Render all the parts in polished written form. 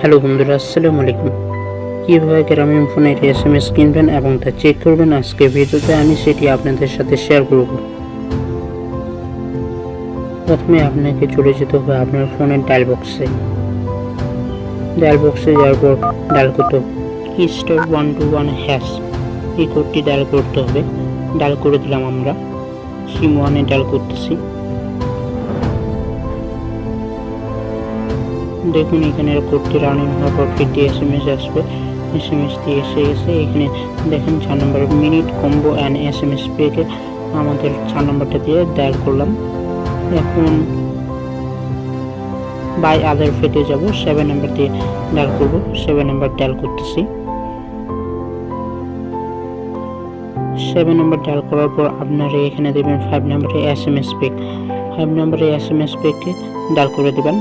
Hello বন্ধুরা, আসসালামু আলাইকুম। কীভাবে গ্রামীণ ফোনের SMS কিনবেন এবং তা চেক করবেন আজকে ভিডিওতে আমি সেটি আপনাদের সাথে শেয়ার করব। প্রথমে আপনাকে চলে যেতে হবে আপনার ফোনের ডায়াল বক্সে। ডায়াল বক্সে যাওয়ার পর ডায়াল করতে হবে *121# এই কোডটি ডায়াল করতে হবে। ডায়াল করে দিলাম, আমরা সিম 1-এ ডায়াল করতেছি। দেখুন এখানে কোডটি রানিং হওয়ার পর ফিরটি SMS আসবে। SMS-টি এসে গেছে। এখানে দেখেন 4 নম্বর মিনিট কম্বো অ্যান্ড SMS পেকে আমাদের 4 নম্বরটা দিয়ে ডায়াল করলাম। এখন বাই আদার ফেটে যাব, 7 নম্বর দিয়ে ডায়াল করব। 7 নম্বর ডায়াল করতেছি। 7 নম্বর ডায়াল করার পর আপনারা এখানে দেবেন 5 নম্বরে SMS পেক। 5 নম্বরে SMS পেককে ডায়াল করে দেবেন।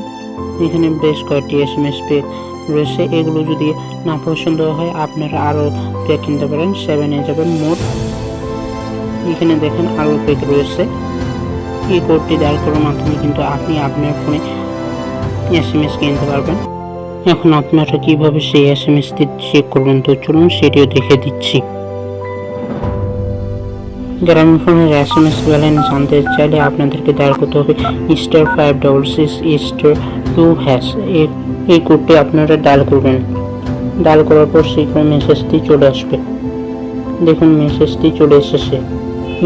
এখানে বেশ কয়েকটি SMS পেক রয়েছে, এগুলো যদি না পছন্দ হয় আপনারা আরও পেক কিনতে পারেন। 7-এ যাবেন মোট। এখানে দেখেন আরও পেক রয়েছে। এই কোডটি ডায়াল করার মাধ্যমে কিন্তু আপনি আপনার ফোনে SMS কিনতে পারবেন। এখন আপনারা কিভাবে সেই SMS-টি চেক করবেন তো চলুন সেটিও দেখে দিচ্ছি। গ্রামীণ ফোনের SMS ব্যালেন্স জানতে চাইলে আপনাদেরকে ডায়াল করতে হবে *566*2# এই কোডটি আপনারা ডায়াল করবেন। ডায়াল করার পর শীঘ্র মেসেজটি চলে আসবে। দেখুন মেসেজটি চলে এসেছে।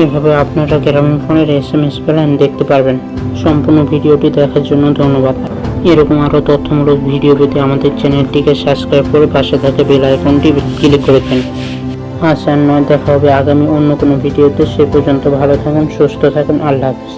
এভাবে আপনারা গ্রামীণ ফোনের SMS ব্যালেন্স দেখতে পারবেন। সম্পূর্ণ ভিডিওটি দেখার জন্য ধন্যবাদ। এরকম আরও তথ্যমূলক ভিডিও পেতে আমাদের চ্যানেলটিকে সাবস্ক্রাইব করে পাশে থাকা বেল আইকনটি ক্লিক করে দেন। আজ আর নয়, দেখা হবে আগামী অন্য কোনো ভিডিওতে। সে পর্যন্ত ভালো থাকুন, সুস্থ থাকুন। আল্লাহ হাফেজ।